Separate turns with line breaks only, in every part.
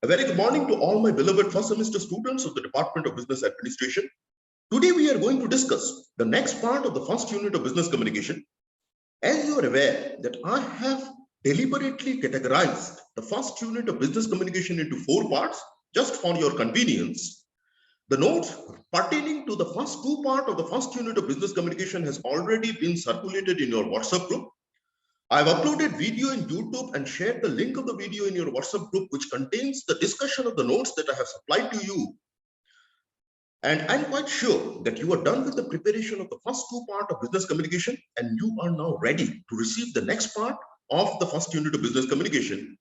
A very good morning to all my beloved first semester students of the Department of Business Administration. Today we are going to discuss the next part of the first unit of business communication. As you are aware that I have deliberately categorized the first unit of business communication into 4 parts just for your convenience. The notes pertaining to the first 2 parts of the first unit of business communication has already been circulated in your WhatsApp group. I've uploaded video in YouTube and shared the link of the video in your WhatsApp group, which contains the discussion of the notes that I have supplied to you. And I'm quite sure that you are done with the preparation of the first 2 parts of business communication, and you are now ready to receive the next part of the first unit of business communication.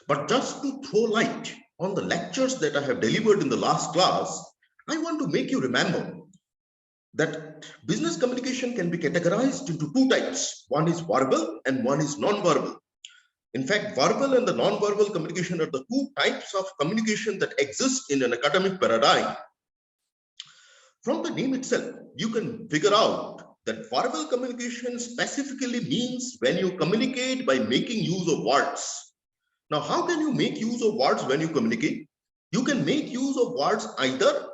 But just to throw light on the lectures that I have delivered in the last class, I want to make you remember that business communication can be categorized into 2 types. One is verbal and one is non-verbal. In fact, verbal and the non-verbal communication are the 2 types of communication that exist in an academic paradigm. From the name itself, you can figure out that verbal communication specifically means when you communicate by making use of words. Now, how can you make use of words when you communicate? You can make use of words either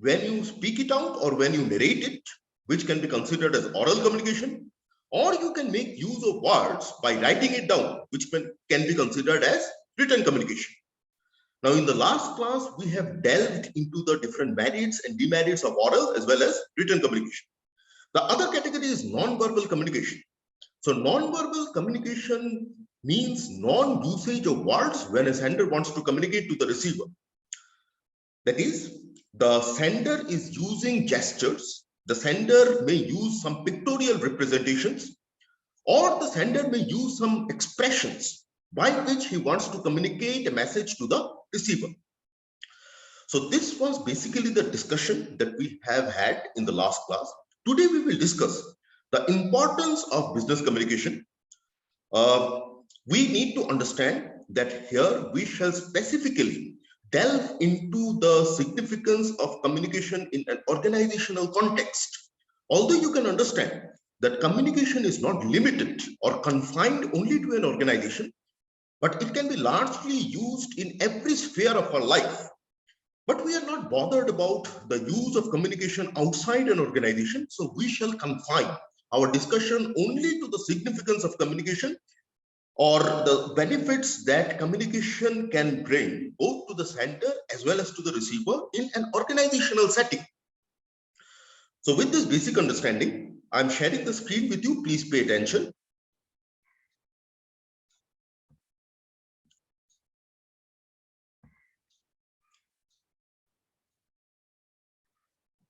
when you speak it out or when you narrate it, which can be considered as oral communication, or you can make use of words by writing it down, which can be considered as written communication. Now, in the last class, we have delved into the different merits and demerits of oral as well as written communication. The other category is non-verbal communication. So non-verbal communication means non-usage of words when a sender wants to communicate to the receiver. That is, the sender is using gestures, the sender may use some pictorial representations, or the sender may use some expressions by which he wants to communicate a message to the receiver. So this was basically the discussion that we have had in the last class. Today we will discuss the importance of business communication. We need to understand that here we shall specifically delve into the significance of communication in an organizational context. Although you can understand that communication is not limited or confined only to an organization, but it can be largely used in every sphere of our life. But we are not bothered about the use of communication outside an organization, so we shall confine our discussion only to the significance of communication or the benefits that communication can bring both to the sender as well as to the receiver in an organizational setting. So with this basic understanding, I'm sharing the screen with you. Please pay attention.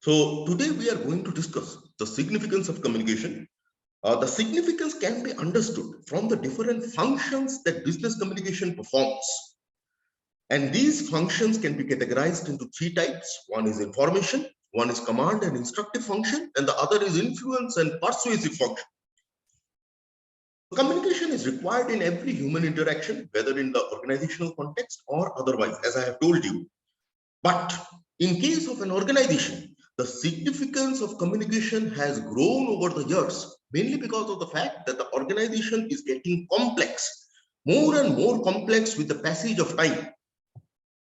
So today we are going to discuss the significance of communication. The significance can be understood from the different functions that business communication performs. And these functions can be categorized into 3 types. One is information, one is command and instructive function, and the other is influence and persuasive function. Communication is required in every human interaction, whether in the organizational context or otherwise, as I have told you. But in case of an organization, the significance of communication has grown over the years, mainly because of the fact that the organization is getting complex, more and more complex with the passage of time.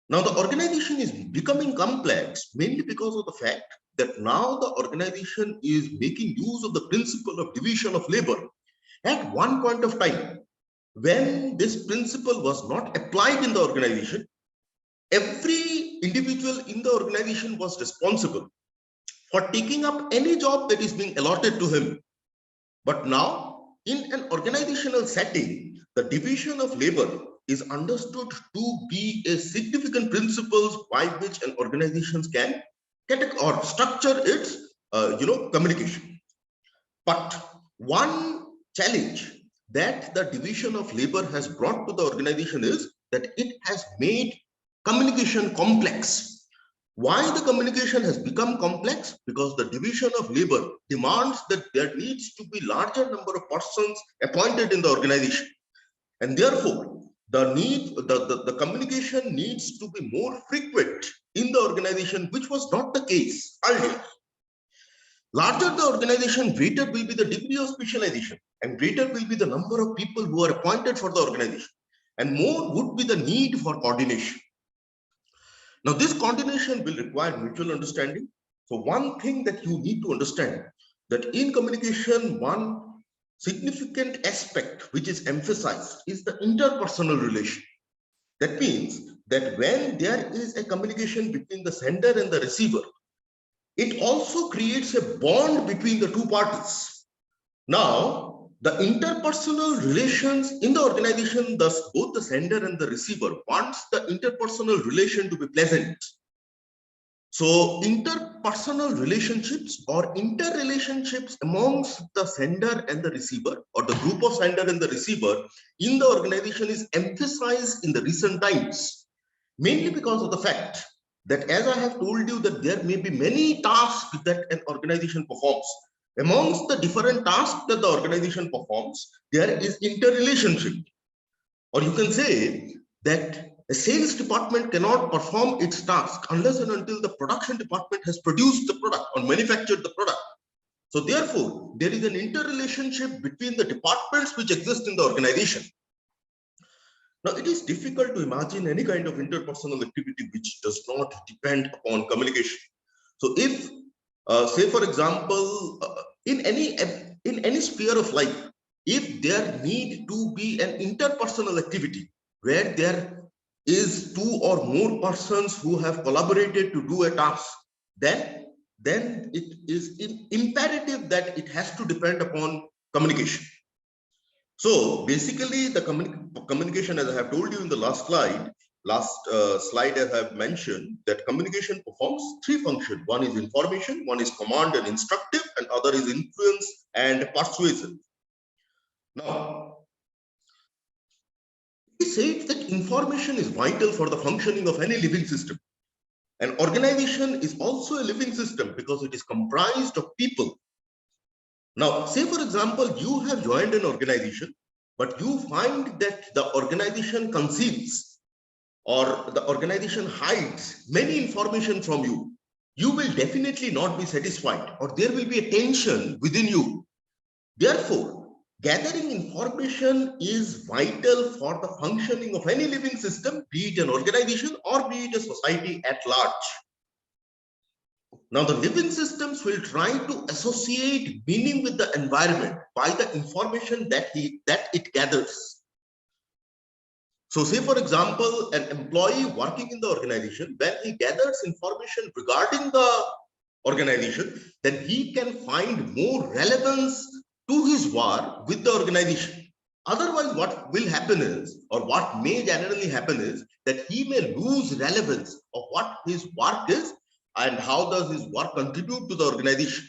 Now, the organization is becoming complex mainly because of the fact that now the organization is making use of the principle of division of labor. At one point of time, when this principle was not applied in the organization, every individual in the organization was responsible for taking up any job that is being allotted to him. But now, in an organizational setting, the division of labor is understood to be a significant principle by which an organization can or structure its communication. But one challenge that the division of labor has brought to the organization is that it has made communication complex. Why the communication has become complex? Because the division of labor demands that there needs to be larger number of persons appointed in the organization. And therefore, the communication needs to be more frequent in the organization, which was not the case earlier. Larger the organization, greater will be the degree of specialization and greater will be the number of people who are appointed for the organization. and more would be the need for coordination. Now, this coordination will require mutual understanding. So one thing that you need to understand, that in communication, one significant aspect which is emphasized is the interpersonal relation. That means that when there is a communication between the sender and the receiver, it also creates a bond between the two parties. Now, the interpersonal relations in the organization, thus both the sender and the receiver wants the interpersonal relation to be pleasant. So interpersonal relationships or interrelationships amongst the sender and the receiver, or the group of sender and the receiver in the organization, is emphasized in the recent times, mainly because of the fact that, as I have told you, that there may be many tasks that an organization performs. Amongst the different tasks that the organization performs, there is interrelationship. Or you can say that a sales department cannot perform its task unless and until the production department has produced the product or manufactured the product. So therefore, there is an interrelationship between the departments which exist in the organization. Now, it is difficult to imagine any kind of interpersonal activity which does not depend upon communication. So if, say for example, in any sphere of life, if there need to be an interpersonal activity where there is two or more persons who have collaborated to do a task, then it is imperative that it has to depend upon communication. So basically, the communication, as I have told you in the last slide, as I have mentioned, that communication performs three functions. One is information, one is command and instructive, and other is influence and persuasive. Now, we said that information is vital for the functioning of any living system. An organization is also a living system because it is comprised of people. Now, say for example, you have joined an organization, but you find that the organization conceals or the organization hides many information from you. You will definitely not be satisfied, or there will be a tension within you. Therefore, gathering information is vital for the functioning of any living system, be it an organization or be it a society at large. Now, the living systems will try to associate meaning with the environment by the information that it gathers. So say, for example, an employee working in the organization, when he gathers information regarding the organization, then he can find more relevance to his work with the organization. Otherwise, what will happen is, or what may generally happen is, that he may lose relevance of what his work is and how does his work contribute to the organization.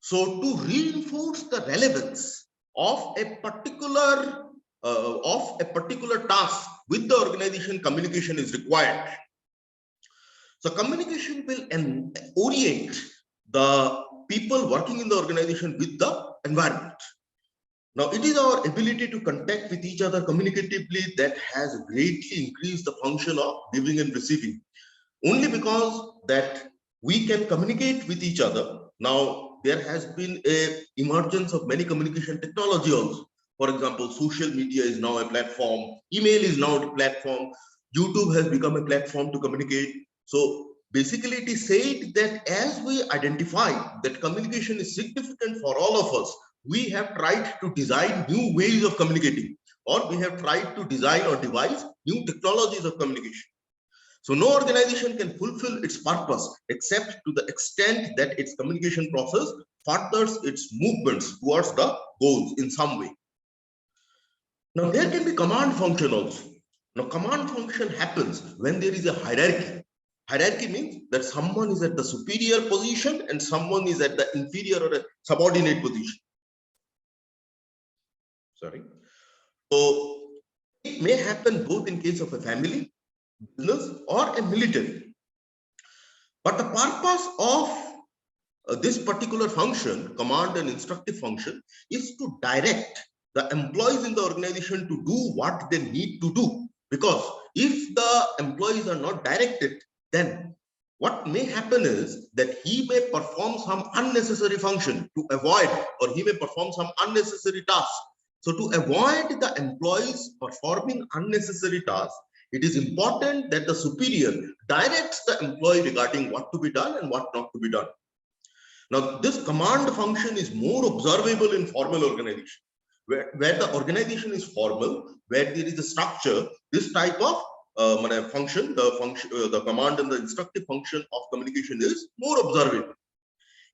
So to reinforce the relevance of a particular task with the organization, communication is required. So communication will orient the people working in the organization with the environment. Now, it is our ability to contact with each other communicatively that has greatly increased the function of giving and receiving. Only because that we can communicate with each other. Now, there has been a emergence of many communication technology also. For example, social media is now a platform, email is now a platform, YouTube has become a platform to communicate. So basically, it is said that as we identify that communication is significant for all of us, we have tried to design new ways of communicating, or we have tried to design or devise new technologies of communication. So no organization can fulfill its purpose except to the extent that its communication process furthers its movements towards the goals in some way. Now, there can be command function also. Now, command function happens when there is a hierarchy. Hierarchy means that someone is at the superior position and someone is at the inferior or a subordinate position. Sorry. So it may happen both in case of a family, business, or a military. But the purpose of this particular function, command and instructive function, is to direct the employees in the organization to do what they need to do. Because if the employees are not directed, then what may happen is that he may perform some unnecessary function to avoid, or he may perform some unnecessary task. So to avoid the employees performing unnecessary tasks, it is important that the superior directs the employee regarding what to be done and what not to be done. Now, this command function is more observable in formal organization, where the organization is formal, where there is a structure. This type of function, the command and the instructive function of communication is more observable.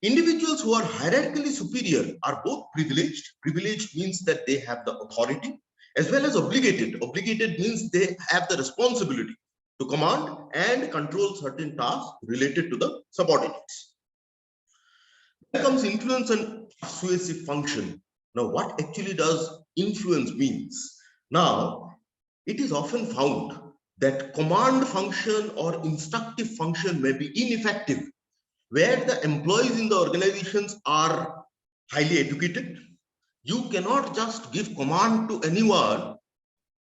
Individuals who are hierarchically superior are both privileged. Privileged means that they have the authority, as well as obligated. Obligated means they have the responsibility to command and control certain tasks related to the subordinates. Then comes influence and persuasive function. Now, what actually does influence means? Now, it is often found that command function or instructive function may be ineffective where the employees in the organizations are highly educated. You cannot just give command to anyone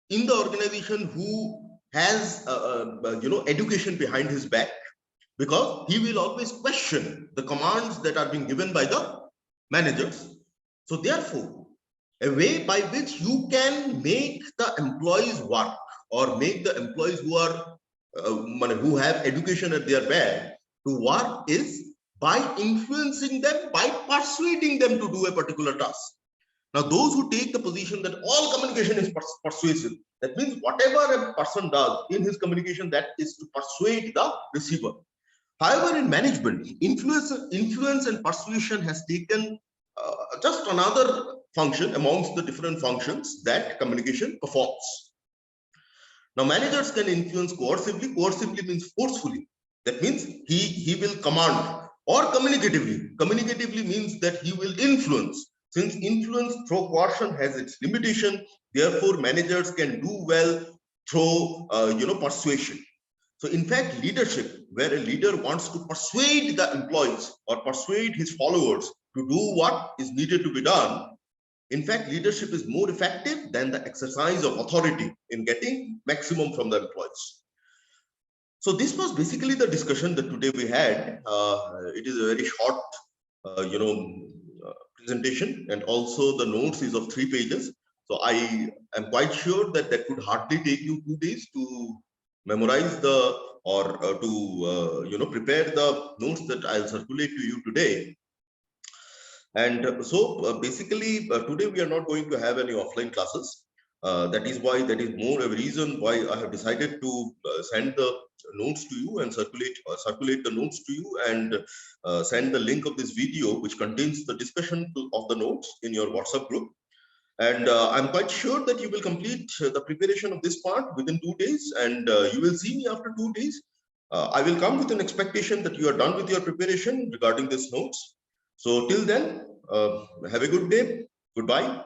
in the organization who has education behind his back, because he will always question the commands that are being given by the managers. So therefore, a way by which you can make the employees work, or make the employees who are who have education at their back to work, is by influencing them, by persuading them to do a particular task. Now, those who take the position that all communication is persuasive, that means whatever a person does in his communication, that is to persuade the receiver. However, in management, influence and persuasion has taken just another function amongst the different functions that communication performs. Now, managers can influence coercively. Coercively means forcefully. That means he will command, or communicatively. Communicatively means that he will influence. Since influence through coercion has its limitation, therefore managers can do well through persuasion. So in fact, leadership, where a leader wants to persuade the employees or persuade his followers to do what is needed to be done, in fact, leadership is more effective than the exercise of authority in getting maximum from the employees. So this was basically the discussion that today we had. It is a very short, presentation, and also the notes is of 3 pages. So I am quite sure that that could hardly take you 2 days to memorize the, or to prepare the notes that I'll circulate to you today. And so basically today we are not going to have any offline classes. That is more of a reason why I have decided to send the notes to you and circulate the notes to you, and send the link of this video which contains the discussion of the notes in your WhatsApp group. And I'm quite sure that you will complete the preparation of this part within 2 days, and you will see me after 2 days. I will come with an expectation that you are done with your preparation regarding these notes. So till then, have a good day. Goodbye.